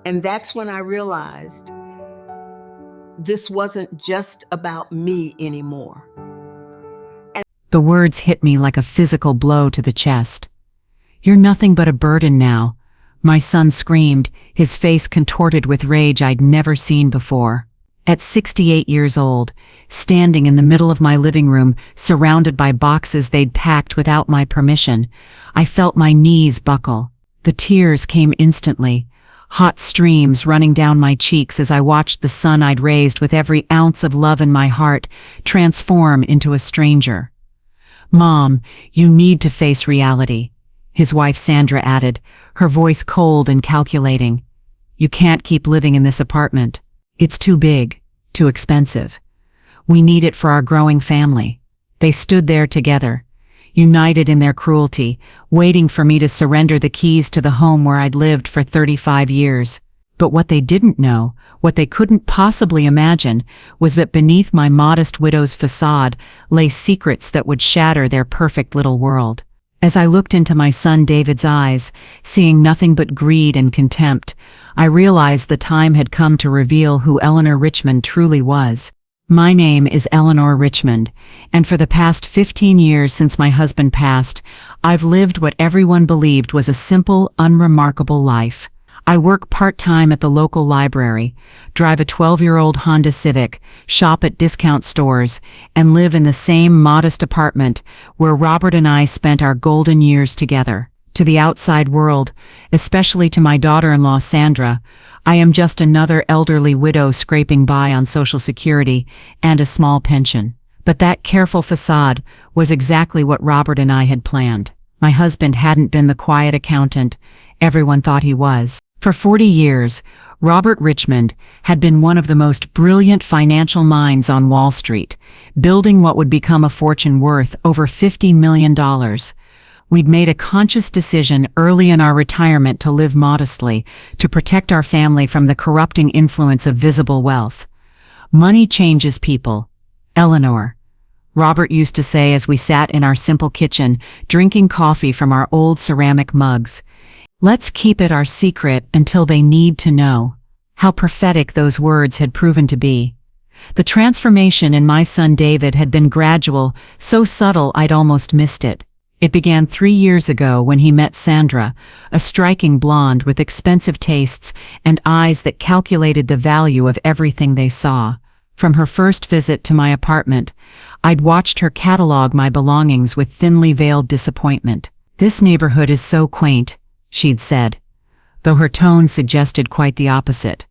And that's when I realized this wasn't just about me anymore. The words hit me like a physical blow to the chest. "You're nothing but a burden now," my son screamed, his face contorted with rage I'd never seen before. At 68 years old, standing in the middle of my living room, surrounded by boxes they'd packed without my permission, I felt my knees buckle. The tears came instantly, hot streams running down my cheeks as I watched the son I'd raised with every ounce of love in my heart transform into a stranger. "Mom, you need to face reality," his wife Sandra added, her voice cold and calculating. "You can't keep living in this apartment. It's too big, too expensive. We need it for our growing family." They stood there together, united in their cruelty, waiting for me to surrender the keys to the home where I'd lived for 35 years. But what they didn't know, what they couldn't possibly imagine, was that beneath my modest widow's facade lay secrets that would shatter their perfect little world. As I looked into my son David's eyes, seeing nothing but greed and contempt, I realized the time had come to reveal who Eleanor Richmond truly was. My name is Eleanor Richmond, and for the past 15 years since my husband passed, I've lived what everyone believed was a simple, unremarkable life. I work part-time at the local library, drive a 12-year-old Honda Civic, shop at discount stores, and live in the same modest apartment where Robert and I spent our golden years together. To the outside world, especially to my daughter-in-law Sandra, I am just another elderly widow scraping by on Social Security and a small pension. But that careful facade was exactly what Robert and I had planned. My husband hadn't been the quiet accountant everyone thought he was. For 40 years, Robert Richmond had been one of the most brilliant financial minds on Wall Street, building what would become a fortune worth over $50 million. We'd made a conscious decision early in our retirement to live modestly, to protect our family from the corrupting influence of visible wealth. "Money changes people, Eleanor," Robert used to say as we sat in our simple kitchen, drinking coffee from our old ceramic mugs. "Let's keep it our secret until they need to know." How prophetic those words had proven to be. The transformation in my son David had been gradual, so subtle I'd almost missed it. It began 3 years ago when he met Sandra, a striking blonde with expensive tastes and eyes that calculated the value of everything they saw. From her first visit to my apartment, I'd watched her catalog my belongings with thinly veiled disappointment. "This neighborhood is so quaint," she'd said, though her tone suggested quite the opposite.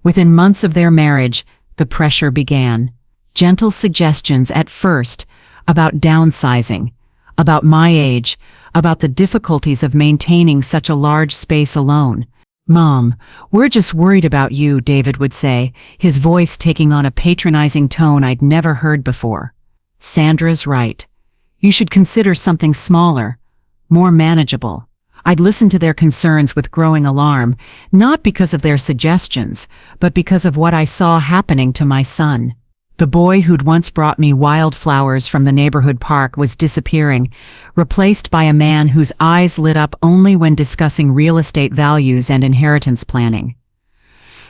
Within months of their marriage, the pressure began. Gentle suggestions at first about downsizing, about my age, about the difficulties of maintaining such a large space alone. "Mom, we're just worried about you," David would say, his voice taking on a patronizing tone I'd never heard before. "Sandra's right. You should consider something smaller, more manageable." I'd listen to their concerns with growing alarm, not because of their suggestions, but because of what I saw happening to my son. The boy who'd once brought me wildflowers from the neighborhood park was disappearing, replaced by a man whose eyes lit up only when discussing real estate values and inheritance planning.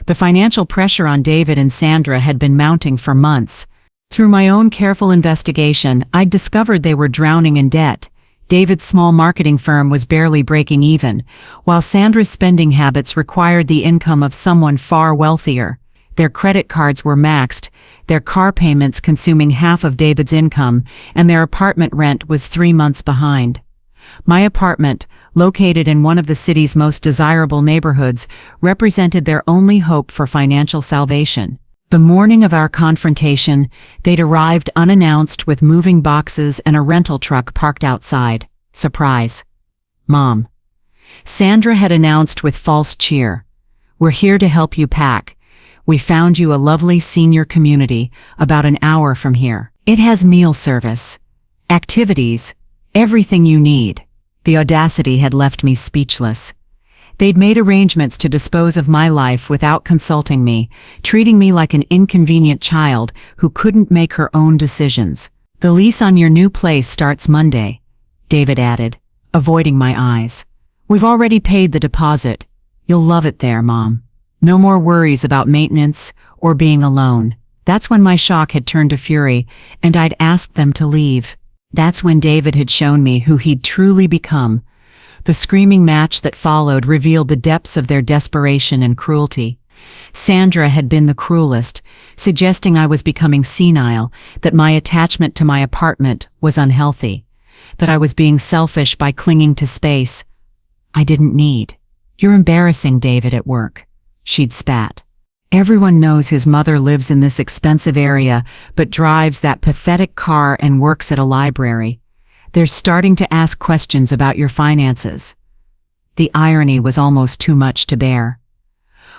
The financial pressure on David and Sandra had been mounting for months. Through my own careful investigation, I'd discovered they were drowning in debt. David's small marketing firm was barely breaking even, while Sandra's spending habits required the income of someone far wealthier. Their credit cards were maxed, their car payments consuming half of David's income, and their apartment rent was 3 months behind. My apartment, located in one of the city's most desirable neighborhoods, represented their only hope for financial salvation. The morning of our confrontation, they'd arrived unannounced with moving boxes and a rental truck parked outside. Surprise. "Mom," Sandra had announced with false cheer, "we're here to help you pack. We found you a lovely senior community about an hour from here. It has meal service, activities, everything you need." The audacity had left me speechless. They'd made arrangements to dispose of my life without consulting me, treating me like an inconvenient child who couldn't make her own decisions. "The lease on your new place starts Monday," David added, avoiding my eyes. "We've already paid the deposit. You'll love it there, Mom." No more worries about maintenance or being alone. That's when my shock had turned to fury, and I'd asked them to leave. That's when David had shown me who he'd truly become. The screaming match that followed revealed the depths of their desperation and cruelty. Sandra had been the cruelest, suggesting I was becoming senile, that my attachment to my apartment was unhealthy, that I was being selfish by clinging to space I didn't need. "You're embarrassing David at work," she'd spat. "Everyone knows his mother lives in this expensive area, but drives that pathetic car and works at a library. They're starting to ask questions about your finances." The irony was almost too much to bear.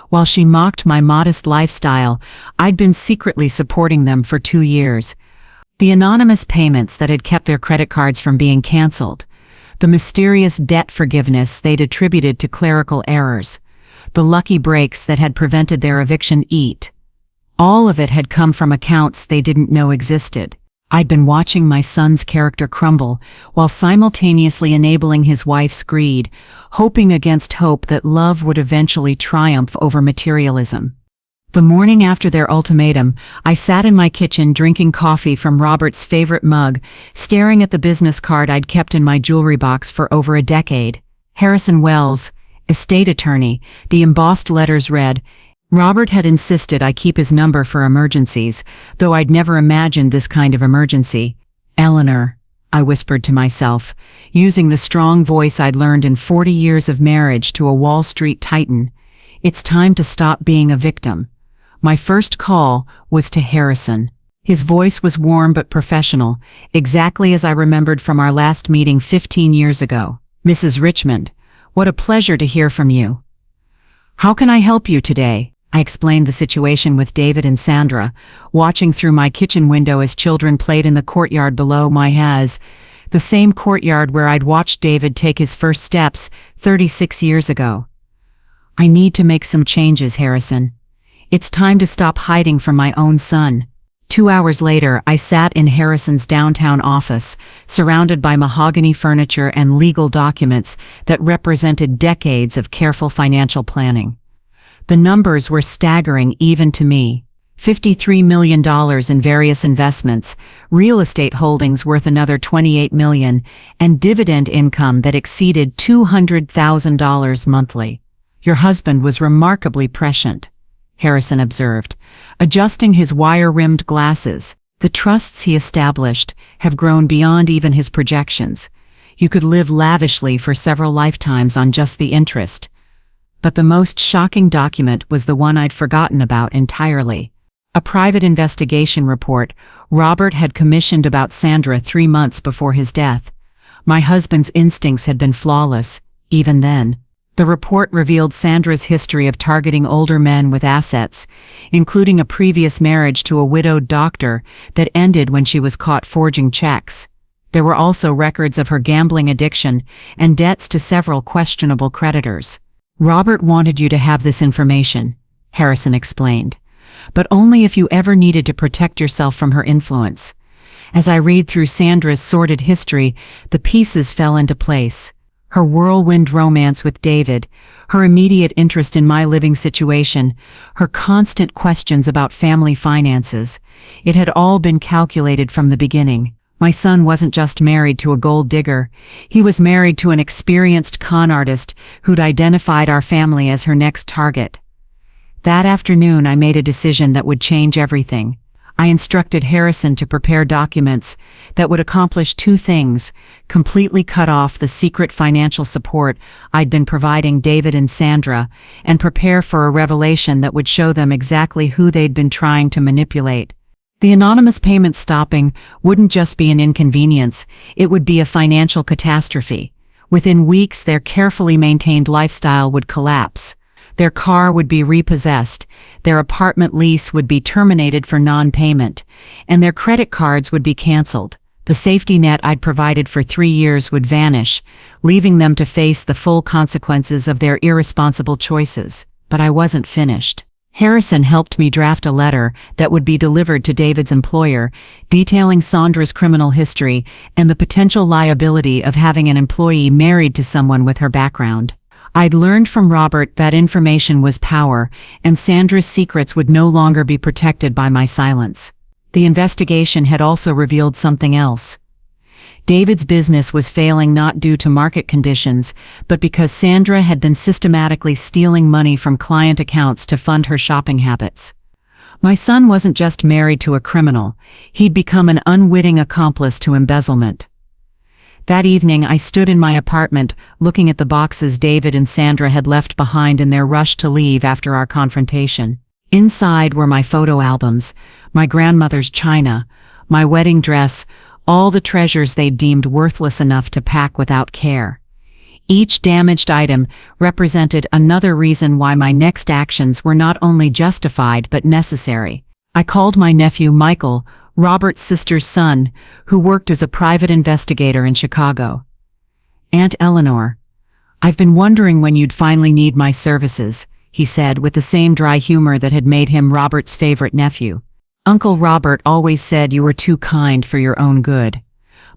While she mocked my modest lifestyle, I'd been secretly supporting them for 2 years. The anonymous payments that had kept their credit cards from being canceled, the mysterious debt forgiveness they'd attributed to clerical errors, the lucky breaks that had prevented their eviction. All of it had come from accounts they didn't know existed. I'd been watching my son's character crumble, while simultaneously enabling his wife's greed, hoping against hope that love would eventually triumph over materialism. The morning after their ultimatum, I sat in my kitchen drinking coffee from Robert's favorite mug, staring at the business card I'd kept in my jewelry box for over a decade. Harrison Wells, estate attorney. The embossed letters read, Robert had insisted I keep his number for emergencies, though I'd never imagined this kind of emergency. "Eleanor," I whispered to myself, using the strong voice I'd learned in 40 years of marriage to a Wall Street titan, "it's time to stop being a victim." My first call was to Harrison. His voice was warm but professional, exactly as I remembered from our last meeting 15 years ago. "Mrs. Richmond, what a pleasure to hear from you. How can I help you today?" I explained the situation with David and Sandra, watching through my kitchen window as children played in the courtyard below my house, the same courtyard where I'd watched David take his first steps 36 years ago. "I need to make some changes, Harrison. It's time to stop hiding from my own son." 2 hours later, I sat in Harrison's downtown office, surrounded by mahogany furniture and legal documents that represented decades of careful financial planning. The numbers were staggering even to me. $53 million in various investments, real estate holdings worth another $28 million, and dividend income that exceeded $200,000 monthly. "Your husband was remarkably prescient," Harrison observed, adjusting his wire-rimmed glasses. "The trusts he established have grown beyond even his projections. You could live lavishly for several lifetimes on just the interest." But the most shocking document was the one I'd forgotten about entirely. A private investigation report Robert had commissioned about Sandra 3 months before his death. My husband's instincts had been flawless, even then. The report revealed Sandra's history of targeting older men with assets, including a previous marriage to a widowed doctor that ended when she was caught forging checks. There were also records of her gambling addiction and debts to several questionable creditors. "Robert wanted you to have this information," Harrison explained, "but only if you ever needed to protect yourself from her influence." As I read through Sandra's sordid history, the pieces fell into place. Her whirlwind romance with David, her immediate interest in my living situation, her constant questions about family finances. It had all been calculated from the beginning. My son wasn't just married to a gold digger. He was married to an experienced con artist who'd identified our family as her next target. That afternoon, I made a decision that would change everything. I instructed Harrison to prepare documents that would accomplish 2 things: completely cut off the secret financial support I'd been providing David and Sandra, and prepare for a revelation that would show them exactly who they'd been trying to manipulate. The anonymous payment stopping wouldn't just be an inconvenience, it would be a financial catastrophe. Within weeks, their carefully maintained lifestyle would collapse. Their car would be repossessed, their apartment lease would be terminated for non-payment, and their credit cards would be canceled. The safety net I'd provided for 3 years would vanish, leaving them to face the full consequences of their irresponsible choices. But I wasn't finished. Harrison helped me draft a letter that would be delivered to David's employer, detailing Sandra's criminal history and the potential liability of having an employee married to someone with her background. I'd learned from Robert that information was power, and Sandra's secrets would no longer be protected by my silence. The investigation had also revealed something else. David's business was failing not due to market conditions, but because Sandra had been systematically stealing money from client accounts to fund her shopping habits. My son wasn't just married to a criminal, he'd become an unwitting accomplice to embezzlement. That evening I stood in my apartment looking at the boxes David and Sandra had left behind in their rush to leave after our confrontation. Inside were my photo albums, my grandmother's china, my wedding dress, all the treasures they'd deemed worthless enough to pack without care. Each damaged item represented another reason why my next actions were not only justified but necessary. I called my nephew Michael, Robert's sister's son, who worked as a private investigator in Chicago. "Aunt Eleanor, I've been wondering when you'd finally need my services," he said with the same dry humor that had made him Robert's favorite nephew. "Uncle Robert always said you were too kind for your own good."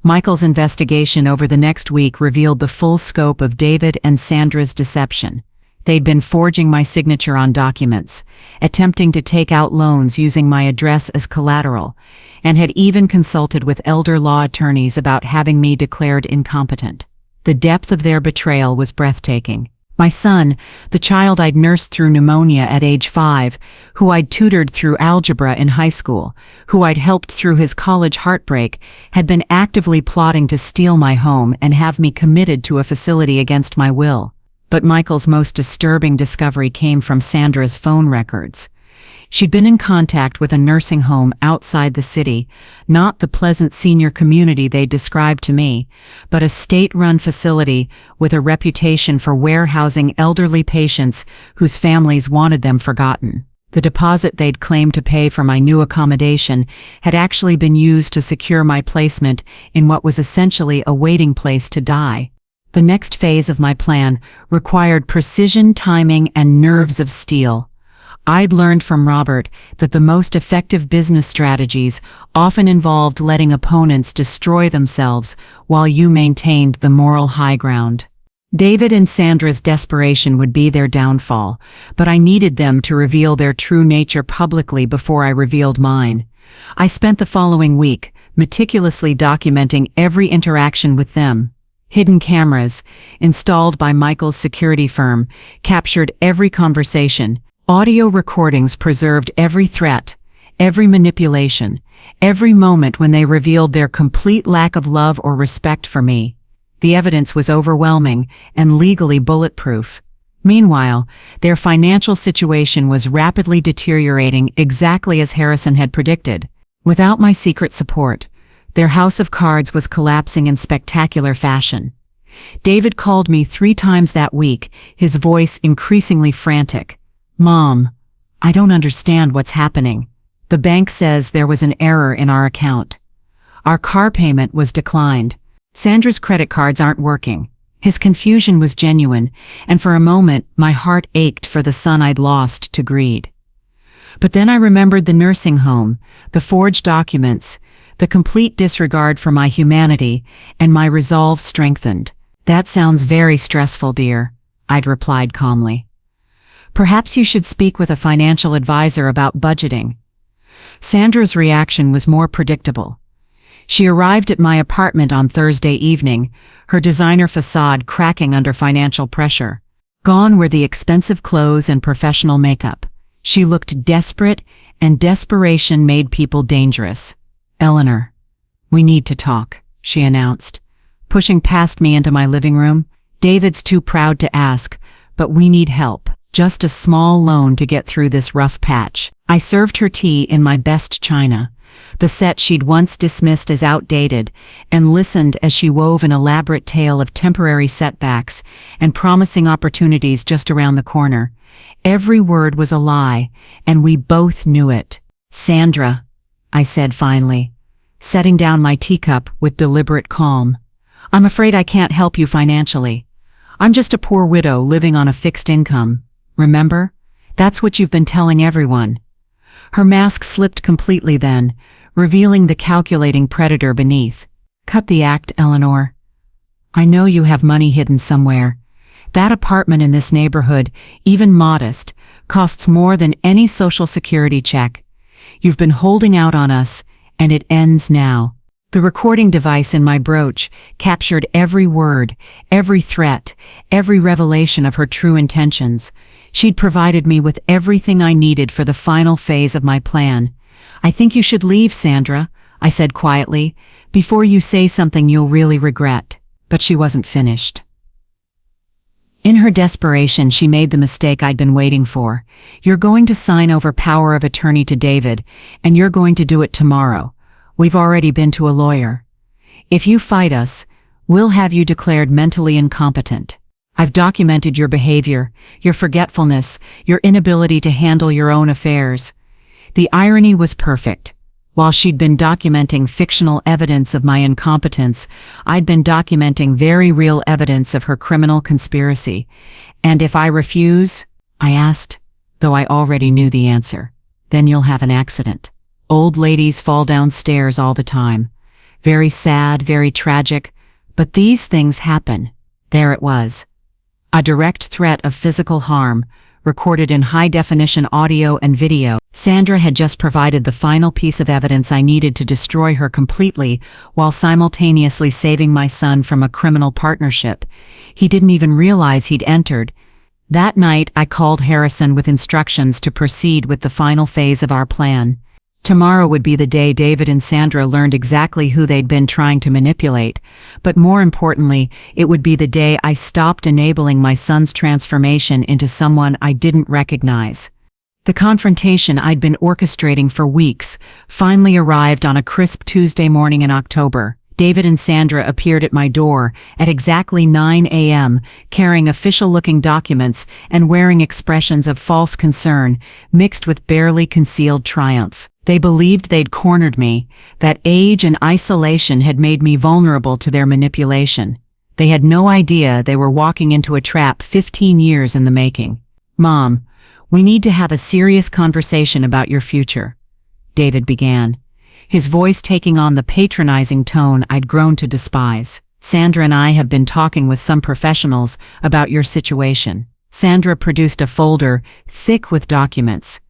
Michael's investigation over the next week revealed the full scope of David and Sandra's deception. They'd been forging my signature on documents, attempting to take out loans using my address as collateral, and had even consulted with elder law attorneys about having me declared incompetent. The depth of their betrayal was breathtaking. My son, the child I'd nursed through pneumonia at age 5, who I'd tutored through algebra in high school, who I'd helped through his college heartbreak, had been actively plotting to steal my home and have me committed to a facility against my will. But Michael's most disturbing discovery came from Sandra's phone records. She'd been in contact with a nursing home outside the city, not the pleasant senior community they described to me, but a state-run facility with a reputation for warehousing elderly patients whose families wanted them forgotten. The deposit they'd claimed to pay for my new accommodation had actually been used to secure my placement in what was essentially a waiting place to die. The next phase of my plan required precision, timing, and nerves of steel. I'd learned from Robert that the most effective business strategies often involved letting opponents destroy themselves while you maintained the moral high ground. David and Sandra's desperation would be their downfall, but I needed them to reveal their true nature publicly before I revealed mine. I spent the following week meticulously documenting every interaction with them. Hidden cameras, installed by Michael's security firm, captured every conversation. Audio recordings preserved every threat, every manipulation, every moment when they revealed their complete lack of love or respect for me. The evidence was overwhelming and legally bulletproof. Meanwhile, their financial situation was rapidly deteriorating exactly as Harrison had predicted. Without my secret support, their house of cards was collapsing in spectacular fashion. David called me 3 times that week, his voice increasingly frantic. "Mom, I don't understand what's happening. The bank says there was an error in our account. Our car payment was declined. Sandra's credit cards aren't working." His confusion was genuine, and for a moment my heart ached for the son I'd lost to greed. But then I remembered the nursing home, the forged documents, the complete disregard for my humanity, and my resolve strengthened. "That sounds very stressful, dear," I'd replied calmly. "Perhaps you should speak with a financial advisor about budgeting." Sandra's reaction was more predictable. She arrived at my apartment on Thursday evening, her designer facade cracking under financial pressure. Gone were the expensive clothes and professional makeup. She looked desperate, and desperation made people dangerous. "Eleanor, we need to talk," she announced, pushing past me into my living room. "David's too proud to ask, but we need help. Just a small loan to get through this rough patch." I served her tea in my best china, the set she'd once dismissed as outdated, and listened as she wove an elaborate tale of temporary setbacks and promising opportunities just around the corner. Every word was a lie, and we both knew it. "Sandra," I said finally, setting down my teacup with deliberate calm, "I'm afraid I can't help you financially. I'm just a poor widow living on a fixed income. Remember? That's what you've been telling everyone." Her mask slipped completely then, revealing the calculating predator beneath. "Cut the act, Eleanor. I know you have money hidden somewhere. That apartment in this neighborhood, even modest, costs more than any Social Security check. You've been holding out on us, and it ends now." The recording device in my brooch captured every word, every threat, every revelation of her true intentions. She'd provided me with everything I needed for the final phase of my plan. "I think you should leave, Sandra," I said quietly, "before you say something you'll really regret." But she wasn't finished. In her desperation, she made the mistake I'd been waiting for. "You're going to sign over power of attorney to David, and you're going to do it tomorrow. We've already been to a lawyer. If you fight us, we'll have you declared mentally incompetent. I've documented your behavior, your forgetfulness, your inability to handle your own affairs." The irony was perfect. While she'd been documenting fictional evidence of my incompetence, I'd been documenting very real evidence of her criminal conspiracy. "And if I refuse?" I asked, though I already knew the answer. "Then you'll have an accident. Old ladies fall down stairs all the time. Very sad, very tragic, but these things happen." There it was. A direct threat of physical harm, recorded in high-definition audio and video. Sandra had just provided the final piece of evidence I needed to destroy her completely, while simultaneously saving my son from a criminal partnership. He didn't even realize he'd entered. That night, I called Harrison with instructions to proceed with the final phase of our plan. Tomorrow would be the day David and Sandra learned exactly who they'd been trying to manipulate, but more importantly, it would be the day I stopped enabling my son's transformation into someone I didn't recognize. The confrontation I'd been orchestrating for weeks finally arrived on a crisp Tuesday morning in October. David and Sandra appeared at my door at exactly 9 a.m., carrying official-looking documents and wearing expressions of false concern, mixed with barely concealed triumph. They believed they'd cornered me, that age and isolation had made me vulnerable to their manipulation. They had no idea they were walking into a trap 15 years in the making. "Mom, we need to have a serious conversation about your future," David began, his voice taking on the patronizing tone I'd grown to despise. "Sandra and I have been talking with some professionals about your situation." Sandra produced a folder thick with documents.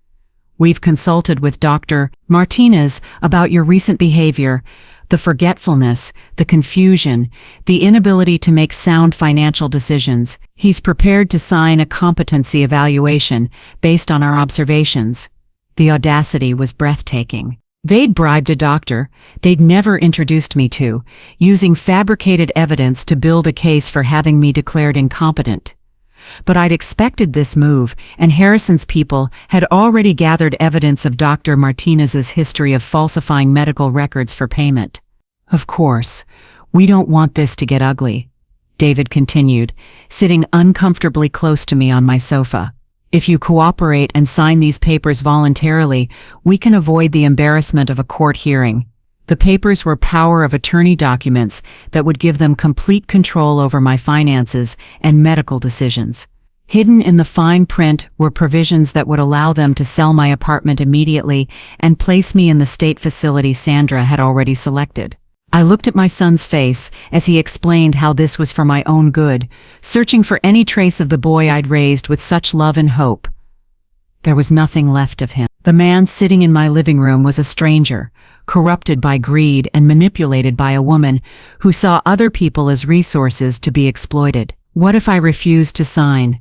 "We've consulted with Dr. Martinez about your recent behavior, the forgetfulness, the confusion, the inability to make sound financial decisions. He's prepared to sign a competency evaluation based on our observations." The audacity was breathtaking. They'd bribed a doctor they'd never introduced me to, using fabricated evidence to build a case for having me declared incompetent. But I'd expected this move, and Harrison's people had already gathered evidence of Dr. Martinez's history of falsifying medical records for payment. "Of course, we don't want this to get ugly," David continued, sitting uncomfortably close to me on my sofa. "If you cooperate and sign these papers voluntarily, we can avoid the embarrassment of a court hearing." The papers were power of attorney documents that would give them complete control over my finances and medical decisions. Hidden in the fine print were provisions that would allow them to sell my apartment immediately and place me in the state facility Sandra had already selected. I looked at my son's face as he explained how this was for my own good, searching for any trace of the boy I'd raised with such love and hope. There was nothing left of him. The man sitting in my living room was a stranger, corrupted by greed and manipulated by a woman who saw other people as resources to be exploited. "What if I refused to sign?"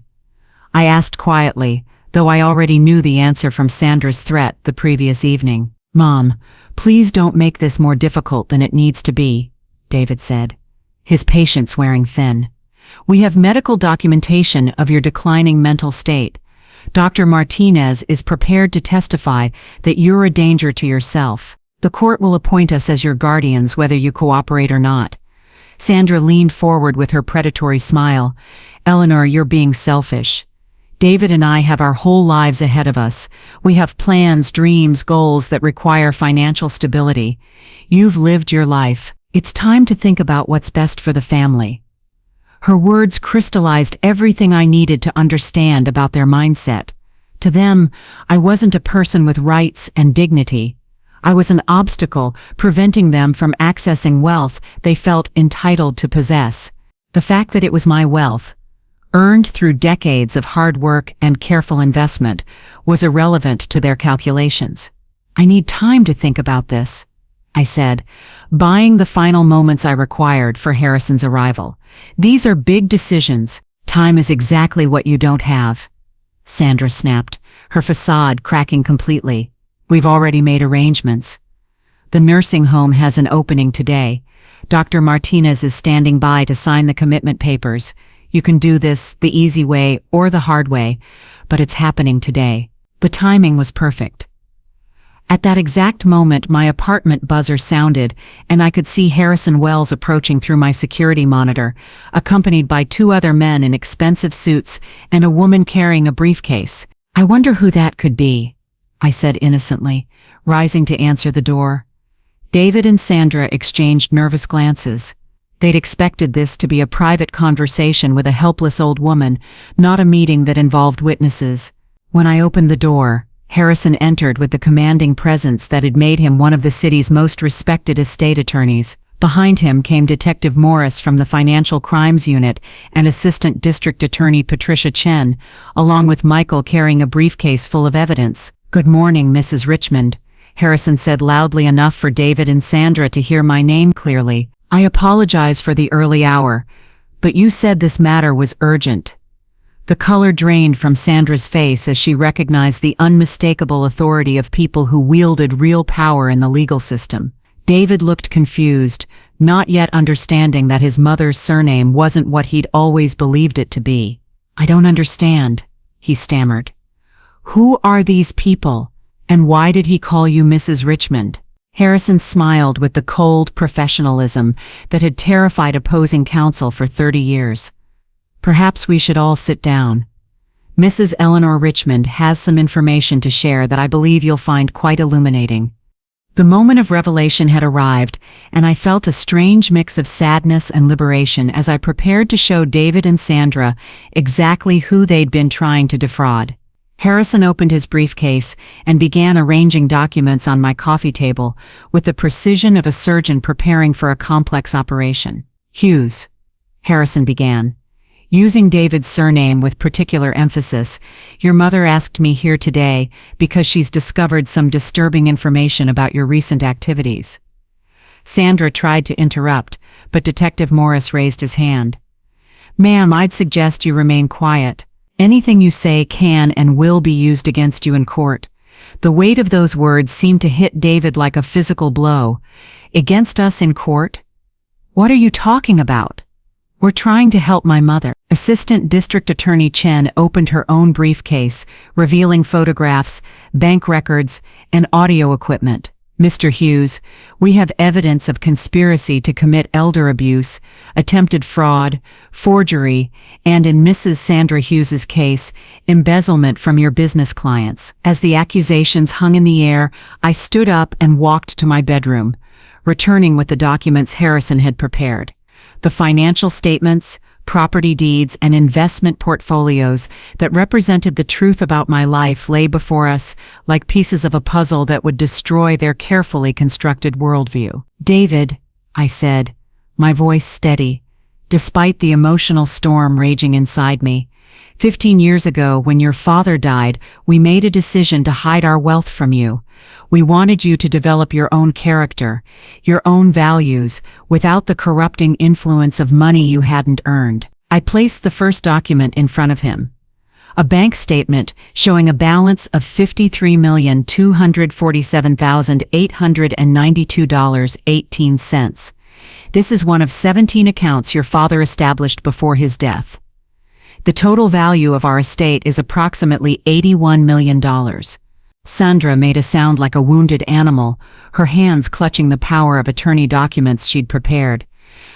I asked quietly, though I already knew the answer from Sandra's threat the previous evening. "Mom, please don't make this more difficult than it needs to be," David said, his patience wearing thin. "We have medical documentation of your declining mental state. Dr. Martinez is prepared to testify that you're a danger to yourself. The court will appoint us as your guardians whether you cooperate or not." Sandra leaned forward with her predatory smile. "Eleanor, you're being selfish. David and I have our whole lives ahead of us. We have plans, dreams, goals that require financial stability. You've lived your life. It's time to think about what's best for the family." Her words crystallized everything I needed to understand about their mindset. To them, I wasn't a person with rights and dignity. I was an obstacle preventing them from accessing wealth they felt entitled to possess. The fact that it was my wealth, earned through decades of hard work and careful investment, was irrelevant to their calculations. "I need time to think about this," I said, buying the final moments I required for Harrison's arrival. "These are big decisions. Time is exactly what you don't have." Sandra snapped, her facade cracking completely. "We've already made arrangements. The nursing home has an opening today. Dr. Martinez is standing by to sign the commitment papers. You can do this the easy way or the hard way, but it's happening today." The timing was perfect. At that exact moment, my apartment buzzer sounded, and I could see Harrison Wells approaching through my security monitor, accompanied by 2 other men in expensive suits and a woman carrying a briefcase. "I wonder who that could be," I said innocently, rising to answer the door. David and Sandra exchanged nervous glances. They'd expected this to be a private conversation with a helpless old woman, not a meeting that involved witnesses. When I opened the door, Harrison entered with the commanding presence that had made him one of the city's most respected estate attorneys. Behind him came Detective Morris from the Financial Crimes Unit and Assistant District Attorney Patricia Chen, along with Michael carrying a briefcase full of evidence. "Good morning, Mrs. Richmond," Harrison said loudly enough for David and Sandra to hear my name clearly. "I apologize for the early hour, but you said this matter was urgent." The color drained from Sandra's face as she recognized the unmistakable authority of people who wielded real power in the legal system. David looked confused, not yet understanding that his mother's surname wasn't what he'd always believed it to be. "I don't understand," he stammered. "Who are these people, and why did he call you Mrs. Richmond?" Harrison smiled with the cold professionalism that had terrified opposing counsel for 30 years. "Perhaps we should all sit down. Mrs. Eleanor Richmond has some information to share that I believe you'll find quite illuminating." The moment of revelation had arrived, and I felt a strange mix of sadness and liberation as I prepared to show David and Sandra exactly who they'd been trying to defraud. Harrison opened his briefcase and began arranging documents on my coffee table with the precision of a surgeon preparing for a complex operation. "Hughes," Harrison began, using David's surname with particular emphasis, "your mother asked me here today because she's discovered some disturbing information about your recent activities." Sandra tried to interrupt, but Detective Morris raised his hand. "Ma'am, I'd suggest you remain quiet. Anything you say can and will be used against you in court." The weight of those words seemed to hit David like a physical blow. "Against us in court? What are you talking about?" "We're trying to help my mother." Assistant District Attorney Chen opened her own briefcase, revealing photographs, bank records, and audio equipment. "Mr. Hughes, we have evidence of conspiracy to commit elder abuse, attempted fraud, forgery, and in Mrs. Sandra Hughes's case, embezzlement from your business clients." As the accusations hung in the air, I stood up and walked to my bedroom, returning with the documents Harrison had prepared. The financial statements, property deeds, and investment portfolios that represented the truth about my life lay before us like pieces of a puzzle that would destroy their carefully constructed worldview. "David," I said, my voice steady, despite the emotional storm raging inside me, 15 years ago, when your father died, we made a decision to hide our wealth from you. We wanted you to develop your own character, your own values, without the corrupting influence of money you hadn't earned." I placed the first document in front of him. A bank statement showing a balance of $53,247,892.18. "This is one of 17 accounts your father established before his death. The total value of our estate is approximately $81 million. Sandra made a sound like a wounded animal, her hands clutching the power of attorney documents she'd prepared.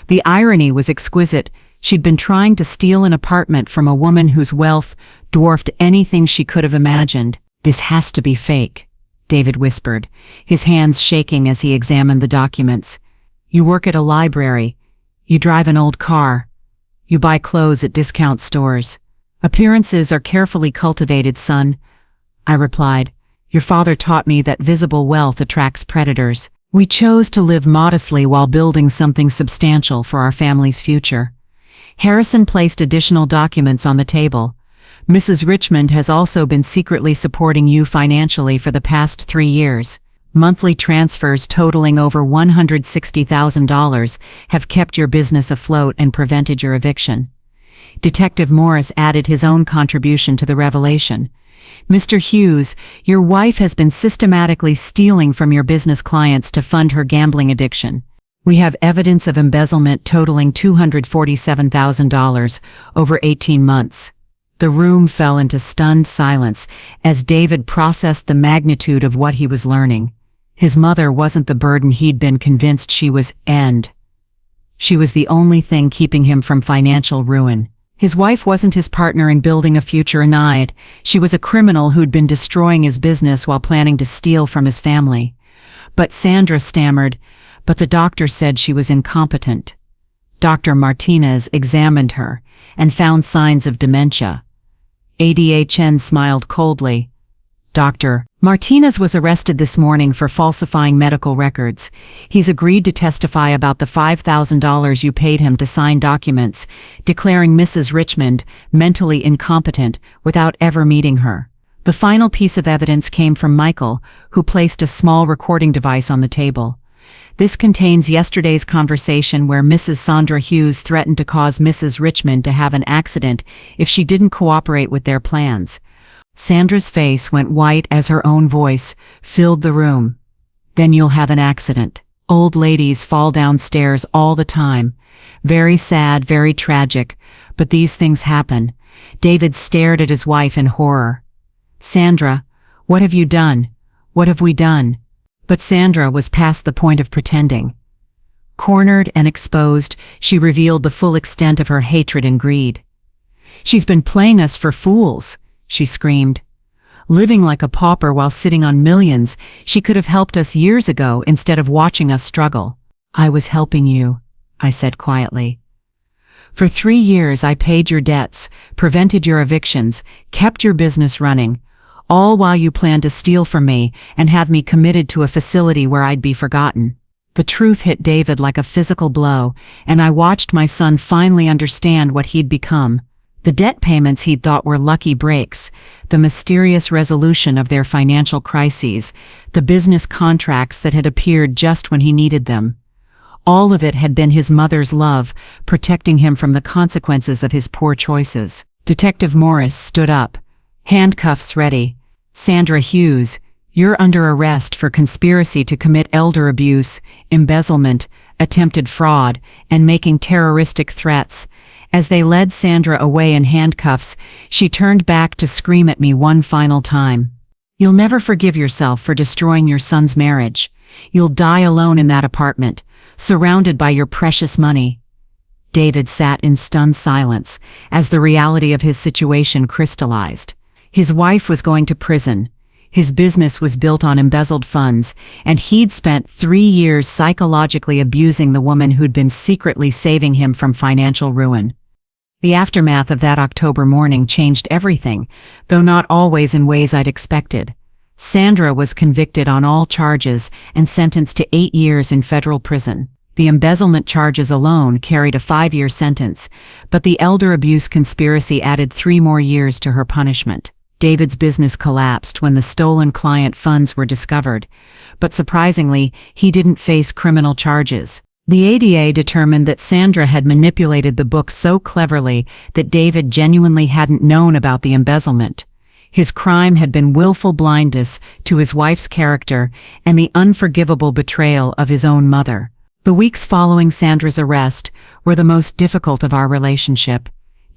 The irony was exquisite. She'd been trying to steal an apartment from a woman whose wealth dwarfed anything she could have imagined. "This has to be fake," David whispered, his hands shaking as he examined the documents. "You work at a library. You drive an old car. You buy clothes at discount stores. Appearances are carefully cultivated, son," I replied. "Your father taught me that visible wealth attracts predators. We chose to live modestly while building something substantial for our family's future." Harrison placed additional documents on the table. Mrs. Richmond has also been secretly supporting you financially for the past 3 years. Monthly transfers totaling over $160,000 have kept your business afloat and prevented your eviction. Detective Morris added his own contribution to the revelation. Mr. Hughes, your wife has been systematically stealing from your business clients to fund her gambling addiction. We have evidence of embezzlement totaling $247,000 over 18 months. The room fell into stunned silence as David processed the magnitude of what he was learning. His mother wasn't the burden he'd been convinced she was. She was the only thing keeping him from financial ruin. His wife wasn't his partner in building a future anide. She was a criminal who'd been destroying his business while planning to steal from his family. But Sandra stammered, but the doctor said she was incompetent. Dr. Martinez examined her and found signs of dementia. ADHN smiled coldly. Dr. Martinez was arrested this morning for falsifying medical records. He's agreed to testify about the $5,000 you paid him to sign documents, declaring Mrs. Richmond mentally incompetent without ever meeting her. The final piece of evidence came from Michael, who placed a small recording device on the table. This contains yesterday's conversation where Mrs. Sandra Hughes threatened to cause Mrs. Richmond to have an accident if she didn't cooperate with their plans. Sandra's face went white as her own voice filled the room. Then you'll have an accident. Old ladies fall downstairs all the time. Very sad, very tragic, but these things happen. David stared at his wife in horror. Sandra, what have you done? What have we done? But Sandra was past the point of pretending. Cornered and exposed, she revealed the full extent of her hatred and greed. She's been playing us for fools, she screamed. Living like a pauper while sitting on millions, she could have helped us years ago instead of watching us struggle. I was helping you, I said quietly. For 3 years I paid your debts, prevented your evictions, kept your business running, all while you planned to steal from me and have me committed to a facility where I'd be forgotten. The truth hit David like a physical blow, and I watched my son finally understand what he'd become. The debt payments he'd thought were lucky breaks, the mysterious resolution of their financial crises, the business contracts that had appeared just when he needed them. All of it had been his mother's love, protecting him from the consequences of his poor choices. Detective Morris stood up, handcuffs ready. Sandra Hughes, you're under arrest for conspiracy to commit elder abuse, embezzlement, attempted fraud, and making terroristic threats. As they led Sandra away in handcuffs, she turned back to scream at me one final time. You'll never forgive yourself for destroying your son's marriage. You'll die alone in that apartment, surrounded by your precious money. David sat in stunned silence as the reality of his situation crystallized. His wife was going to prison. His business was built on embezzled funds, and he'd spent 3 years psychologically abusing the woman who'd been secretly saving him from financial ruin. The aftermath of that October morning changed everything, though not always in ways I'd expected. Sandra was convicted on all charges and sentenced to 8 years in federal prison. The embezzlement charges alone carried a 5-year sentence, but the elder abuse conspiracy added 3 more years to her punishment. David's business collapsed when the stolen client funds were discovered, but surprisingly, he didn't face criminal charges. The ADA determined that Sandra had manipulated the book so cleverly that David genuinely hadn't known about the embezzlement. His crime had been willful blindness to his wife's character and the unforgivable betrayal of his own mother. The weeks following Sandra's arrest were the most difficult of our relationship.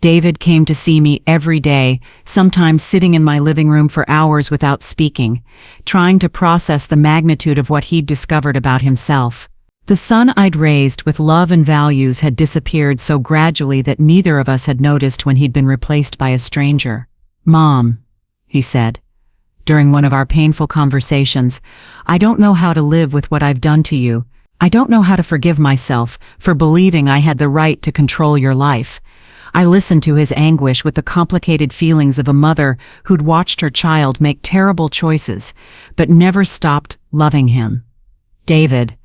David came to see me every day, sometimes sitting in my living room for hours without speaking, trying to process the magnitude of what he'd discovered about himself. The son I'd raised with love and values had disappeared so gradually that neither of us had noticed when he'd been replaced by a stranger. "Mom," he said, during one of our painful conversations, "I don't know how to live with what I've done to you. I don't know how to forgive myself for believing I had the right to control your life." I listened to his anguish with the complicated feelings of a mother who'd watched her child make terrible choices, but never stopped loving him. "David,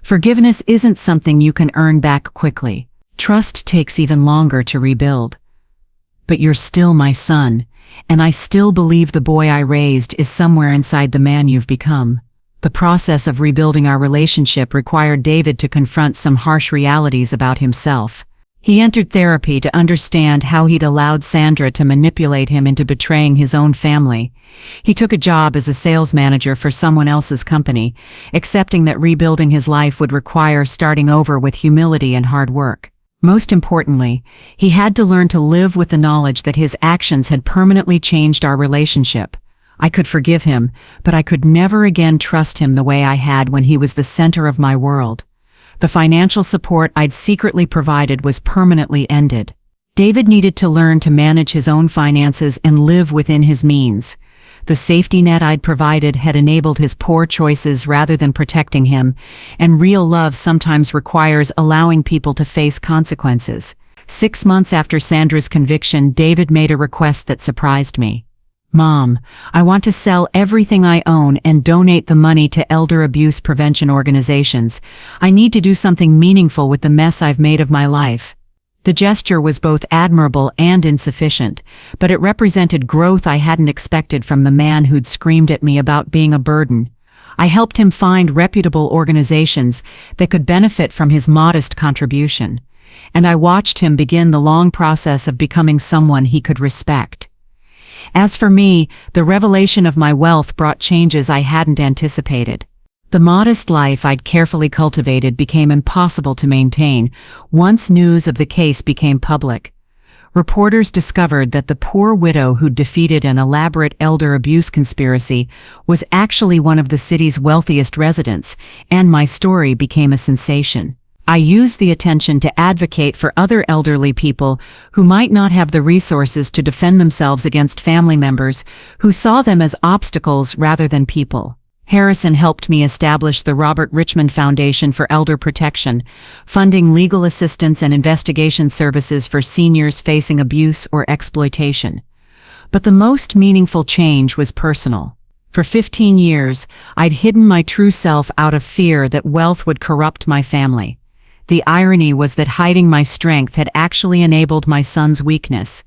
forgiveness isn't something you can earn back quickly. Trust takes even longer to rebuild. But you're still my son, and I still believe the boy I raised is somewhere inside the man you've become. The process of rebuilding our relationship required David to confront some harsh realities about himself. He entered therapy to understand how he'd allowed Sandra to manipulate him into betraying his own family. He took a job as a sales manager for someone else's company, accepting that rebuilding his life would require starting over with humility and hard work. Most importantly, he had to learn to live with the knowledge that his actions had permanently changed our relationship. I could forgive him, but I could never again trust him the way I had when he was the center of my world. The financial support I'd secretly provided was permanently ended. David needed to learn to manage his own finances and live within his means. The safety net I'd provided had enabled his poor choices rather than protecting him, and real love sometimes requires allowing people to face consequences. 6 months after Sandra's conviction, David made a request that surprised me. "Mom, I want to sell everything I own and donate the money to elder abuse prevention organizations. I need to do something meaningful with the mess I've made of my life." The gesture was both admirable and insufficient, but it represented growth I hadn't expected from the man who'd screamed at me about being a burden. I helped him find reputable organizations that could benefit from his modest contribution, and I watched him begin the long process of becoming someone he could respect. As for me, the revelation of my wealth brought changes I hadn't anticipated. The modest life I'd carefully cultivated became impossible to maintain once news of the case became public. Reporters discovered that the poor widow who'd defeated an elaborate elder abuse conspiracy was actually one of the city's wealthiest residents, and my story became a sensation. I used the attention to advocate for other elderly people who might not have the resources to defend themselves against family members who saw them as obstacles rather than people. Harrison helped me establish the Robert Richmond Foundation for Elder Protection, funding legal assistance and investigation services for seniors facing abuse or exploitation. But the most meaningful change was personal. For 15 years, I'd hidden my true self out of fear that wealth would corrupt my family. The irony was that hiding my strength had actually enabled my son's weakness.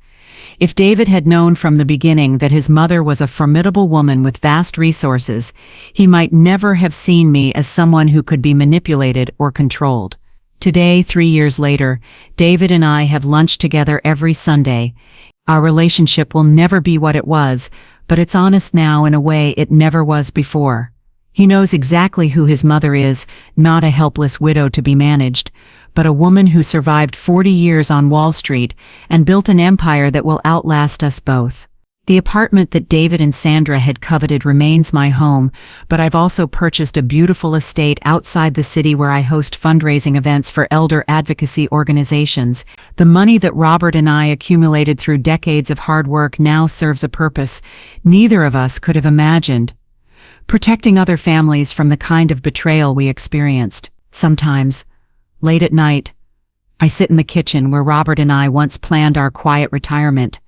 If David had known from the beginning that his mother was a formidable woman with vast resources, he might never have seen me as someone who could be manipulated or controlled. Today, 3 years later, David and I have lunch together every Sunday. Our relationship will never be what it was, but it's honest now in a way it never was before. He knows exactly who his mother is, not a helpless widow to be managed, but a woman who survived 40 years on Wall Street and built an empire that will outlast us both. The apartment that David and Sandra had coveted remains my home, but I've also purchased a beautiful estate outside the city where I host fundraising events for elder advocacy organizations. The money that Robert and I accumulated through decades of hard work now serves a purpose neither of us could have imagined. Protecting other families from the kind of betrayal we experienced. Sometimes, late at night, I sit in the kitchen where Robert and I once planned our quiet retirement,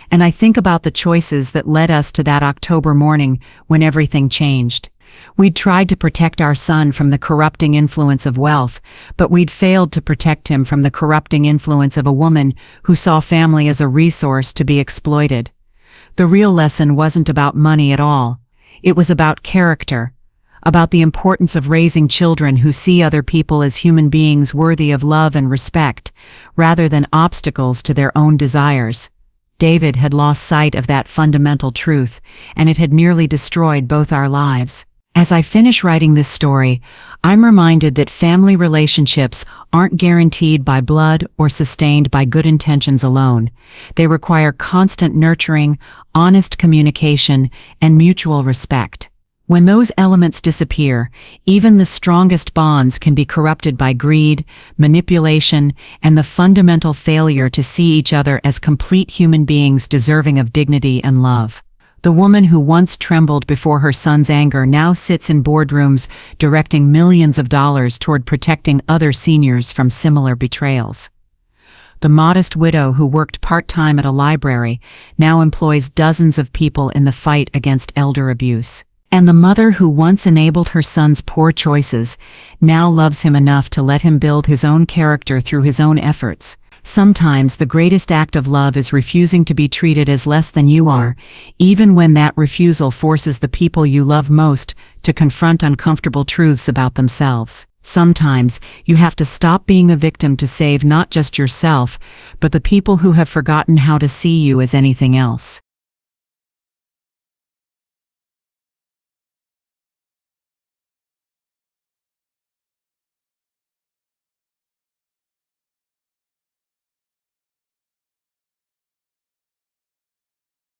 and I think about the choices that led us to that October morning when everything changed. We'd tried to protect our son from the corrupting influence of wealth, but we'd failed to protect him from the corrupting influence of a woman who saw family as a resource to be exploited. The real lesson wasn't about money at all. It was about character, about the importance of raising children who see other people as human beings worthy of love and respect, rather than obstacles to their own desires. David had lost sight of that fundamental truth, and it had nearly destroyed both our lives. As I finish writing this story, I'm reminded that family relationships aren't guaranteed by blood or sustained by good intentions alone. They require constant nurturing, honest communication, and mutual respect. When those elements disappear, even the strongest bonds can be corrupted by greed, manipulation, and the fundamental failure to see each other as complete human beings deserving of dignity and love. The woman who once trembled before her son's anger now sits in boardrooms directing millions of dollars toward protecting other seniors from similar betrayals. The modest widow who worked part-time at a library now employs dozens of people in the fight against elder abuse. And the mother who once enabled her son's poor choices now loves him enough to let him build his own character through his own efforts. Sometimes the greatest act of love is refusing to be treated as less than you are, even when that refusal forces the people you love most to confront uncomfortable truths about themselves. Sometimes you have to stop being a victim to save not just yourself, but the people who have forgotten how to see you as anything else.